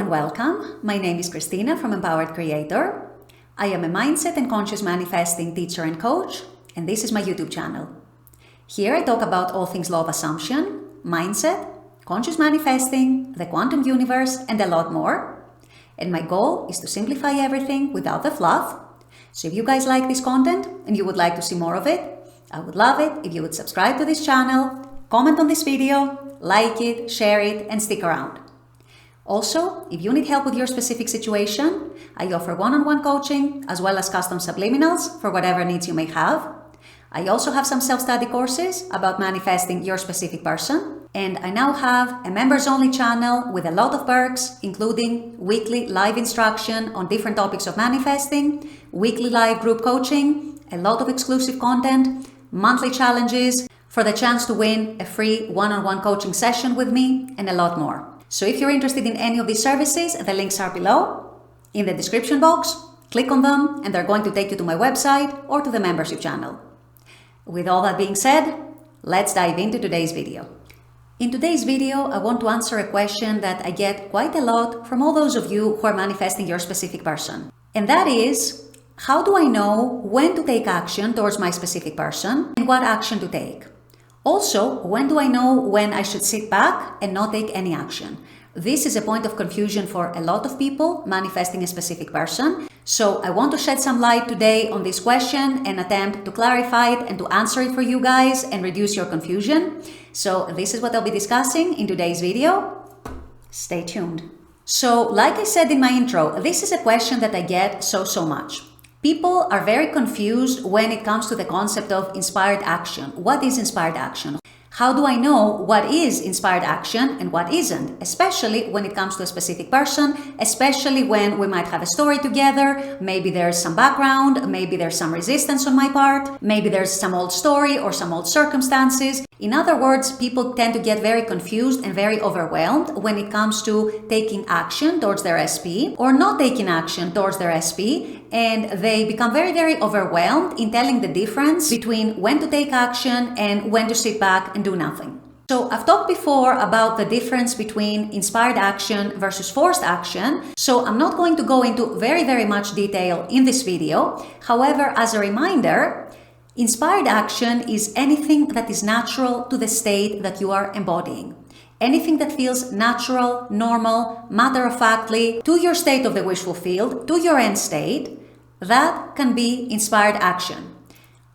and welcome. My name is Christina from Empowered Creator. I am a mindset and conscious manifesting teacher and coach, and this is my YouTube channel. Here I talk about all things law of assumption, mindset, conscious manifesting, the quantum universe, and a lot more. And my goal is to simplify everything without the fluff. So if you guys like this content and you would like to see more of it, I would love it if you would subscribe to this channel, comment on this video, like it, share it, and stick around. Also, if you need help with your specific situation, I offer one-on-one coaching as well as custom subliminals for whatever needs you may have. I also have some self-study courses about manifesting your specific person. And I now have a members-only channel with a lot of perks, including weekly live instruction on different topics of manifesting, weekly live group coaching, a lot of exclusive content, monthly challenges for the chance to win a free one-on-one coaching session with me, and a lot more. So if you're interested in any of these services, the links are below in the description box. Click on them and they're going to take you to my website or to the membership channel. With all that being said, let's dive into today's video. In today's video, I want to answer a question that I get quite a lot from all those of you who are manifesting your specific person. And that is, how do I know when to take action towards my specific person and what action to take? Also, when do I know when I should sit back and not take any action? This is a point of confusion for a lot of people manifesting a specific person. So I want to shed some light today on this question and attempt to clarify it and to answer it for you guys and reduce your confusion. So this is what I'll be discussing in today's video. Stay tuned. So like I said in my intro, this is a question that I get so much. People are very confused when it comes to the concept of inspired action. What is inspired action? How do I know what is inspired action and what isn't? Especially when it comes to a specific person, especially when we might have a story together, maybe there's some background, maybe there's some resistance on my part, maybe there's some old story or some old circumstances. In other words, people tend to get very confused and very overwhelmed when it comes to taking action towards their SP or not taking action towards their SP, and they become very overwhelmed in telling the difference between when to take action and when to sit back and do nothing. So I've talked before about the difference between inspired action versus forced action, so I'm not going to go into very much detail in this video. However, as a reminder, inspired action is anything that is natural to the state that you are embodying. Anything that feels natural, normal, matter-of-factly to your state of the wish fulfilled, to your end state, that can be inspired action.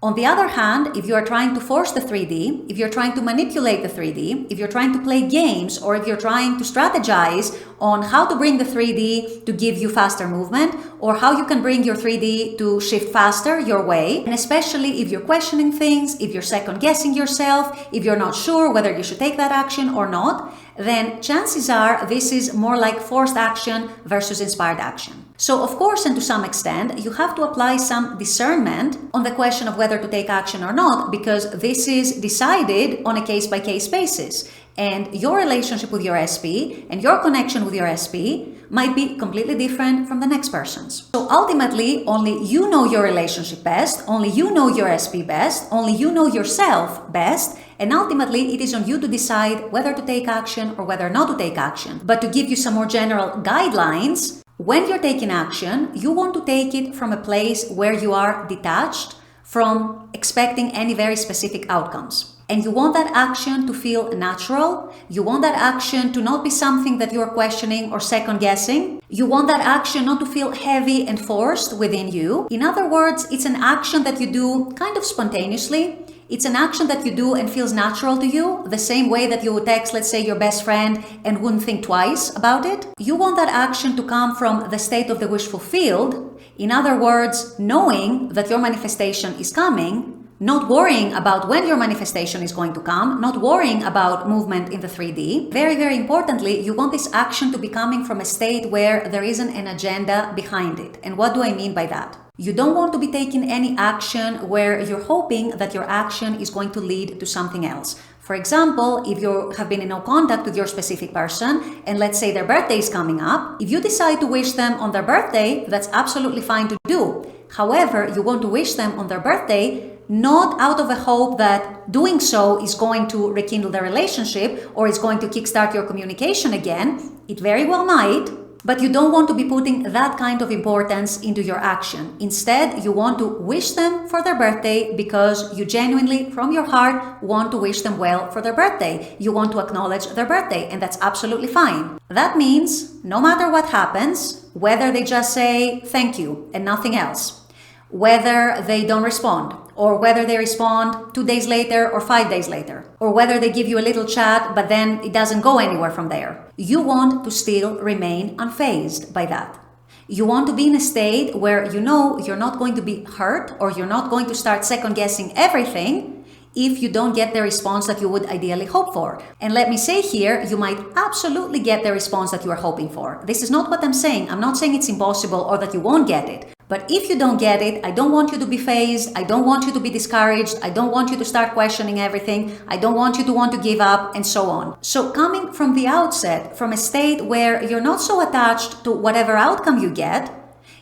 On the other hand, if you are trying to force the 3D, if you're trying to manipulate the 3D, if you're trying to play games, or if you're trying to strategize on how to bring the 3D to give you faster movement, or how you can bring your 3D to shift faster your way, and especially if you're questioning things, if you're second guessing yourself, if you're not sure whether you should take that action or not, then chances are this is more like forced action versus inspired action. So of course, and to some extent, you have to apply some discernment on the question of whether to take action or not, because this is decided on a case-by-case basis. And your relationship with your SP and your connection with your SP might be completely different from the next person's. So ultimately, only you know your relationship best, only you know your SP best, only you know yourself best, and ultimately it is on you to decide whether to take action or whether not to take action. But to give you some more general guidelines, when you're taking action, you want to take it from a place where you are detached from expecting any very specific outcomes. And you want that action to feel natural. You want that action to not be something that you're questioning or second guessing. You want that action not to feel heavy and forced within you. In other words, it's an action that you do kind of spontaneously. It's an action that you do and feels natural to you, the same way that you would text, let's say, your best friend and wouldn't think twice about it. You want that action to come from the state of the wish fulfilled. In other words, knowing that your manifestation is coming, not worrying about when your manifestation is going to come, not worrying about movement in the 3D. Very importantly, you want this action to be coming from a state where there isn't an agenda behind it. And what do I mean by that? You don't want to be taking any action where you're hoping that your action is going to lead to something else. For example, if you have been in no contact with your specific person, and let's say their birthday is coming up, if you decide to wish them on their birthday, that's absolutely fine to do. However, you want to wish them on their birthday not out of a hope that doing so is going to rekindle the relationship or is going to kickstart your communication again. It very well might, But you don't want to be putting that kind of importance into your action. Instead, you want to wish them for their birthday because you genuinely, from your heart, want to wish them well for their birthday. You want to acknowledge their birthday, and that's absolutely fine. That means no matter what happens, whether they just say thank you and nothing else, whether they don't respond, or whether they respond 2 days later or 5 days later, or whether they give you a little chat but then it doesn't go anywhere from there, you want to still remain unfazed by that. You want to be in a state where you know you're not going to be hurt, or you're not going to start second guessing everything if you don't get the response that you would ideally hope for. And let me say here, you might absolutely get the response that you are hoping for. This is not what I'm saying. I'm not saying it's impossible or that you won't get it. But if you don't get it, I don't want you to be fazed. I don't want you to be discouraged. I don't want you to start questioning everything. I don't want you to want to give up, and so on. So coming from the outset, from a state where you're not so attached to whatever outcome you get,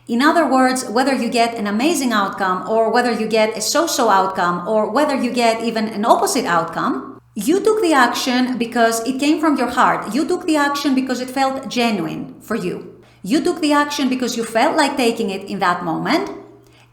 in other words, whether you get an amazing outcome or whether you get a so-so outcome or whether you get even an opposite outcome, you took the action because it came from your heart. You took the action because it felt genuine for you. You took the action because you felt like taking it in that moment.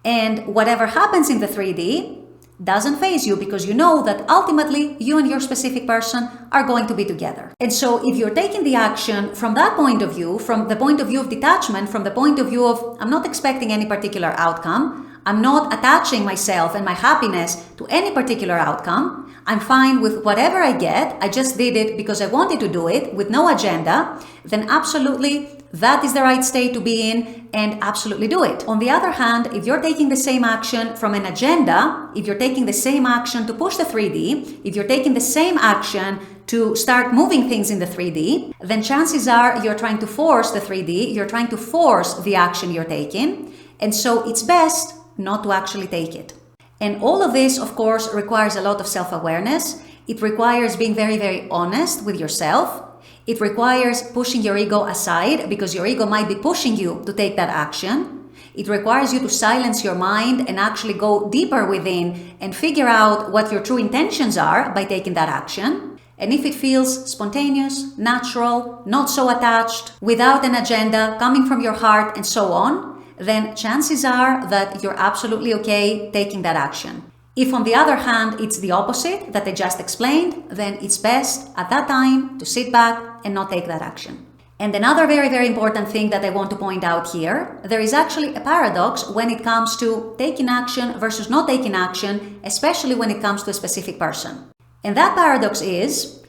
And whatever happens in the 3D doesn't faze you because you know that ultimately you and your specific person are going to be together. And so if you're taking the action from that point of view, from the point of view of detachment, from the point of view of I'm not expecting any particular outcome, I'm not attaching myself and my happiness to any particular outcome, I'm fine with whatever I get, I just did it because I wanted to do it with no agenda, then absolutely that is the right state to be in, and absolutely do it. On the other hand, if you're taking the same action from an agenda, if you're taking the same action to push the 3D, if you're taking the same action to start moving things in the 3D, then chances are you're trying to force the 3D, you're trying to force the action you're taking, and so it's best not to actually take it. And all of this, of course, requires a lot of self-awareness. It requires being very, very honest with yourself. It requires pushing your ego aside because your ego might be pushing you to take that action. It requires you to silence your mind and actually go deeper within and figure out what your true intentions are by taking that action. And if it feels spontaneous, natural, not so attached, without an agenda, coming from your heart and so on, then chances are that you're absolutely okay taking that action. If on the other hand, it's the opposite that I just explained, then it's best at that time to sit back and not take that action. And another very, very important thing that I want to point out here, there is actually a paradox when it comes to taking action versus not taking action, especially when it comes to a specific person. And that paradox is,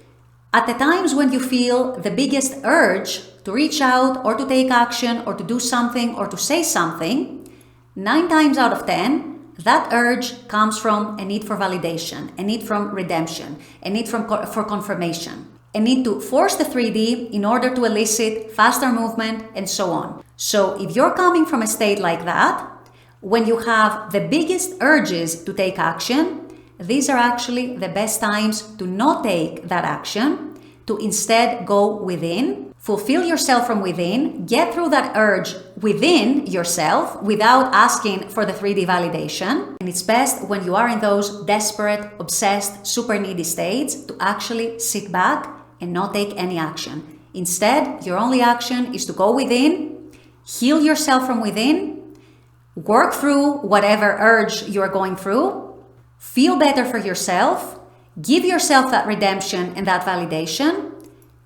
at the times when you feel the biggest urge to reach out or to take action or to do something or to say something, 9 times out of 10, that urge comes from a need for validation, a need from redemption, a need for confirmation, a need to force the 3D in order to elicit faster movement and so on. So if you're coming from a state like that, when you have the biggest urges to take action, these are actually the best times to not take that action, to instead go within, fulfill yourself from within, get through that urge within yourself without asking for the 3D validation. And it's best when you are in those desperate, obsessed, super needy states to actually sit back and not take any action. Instead, your only action is to go within, heal yourself from within, work through whatever urge you're going through, feel better for yourself, give yourself that redemption and that validation.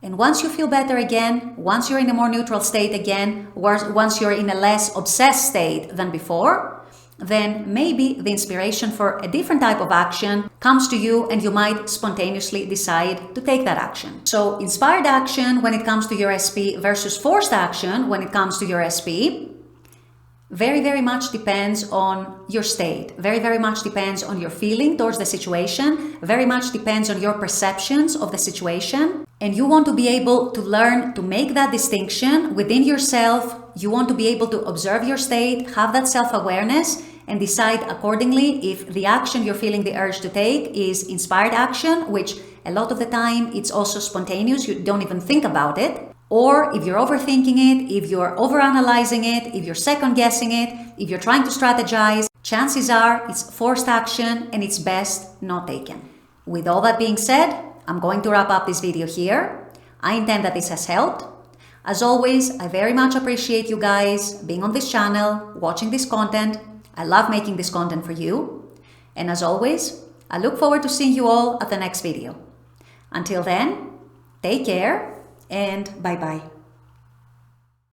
And once you feel better again, once you're in a more neutral state again, once you're in a less obsessed state than before, then maybe the inspiration for a different type of action comes to you and you might spontaneously decide to take that action. So inspired action when it comes to your SP versus forced action when it comes to your SP very, very much depends on your state, very, very much depends on your feeling towards the situation, very much depends on your perceptions of the situation. And you want to be able to learn to make that distinction within yourself. You want to be able to observe your state, have that self-awareness, and decide accordingly if the action you're feeling the urge to take is inspired action, which a lot of the time it's also spontaneous, you don't even think about it. Or if you're overthinking it, if you're overanalyzing it, if you're second guessing it, if you're trying to strategize, chances are it's forced action and it's best not taken. With all that being said, I'm going to wrap up this video here. I intend that this has helped. As always, I very much appreciate you guys being on this channel, watching this content. I love making this content for you. And as always, I look forward to seeing you all at the next video. Until then, take care and bye-bye.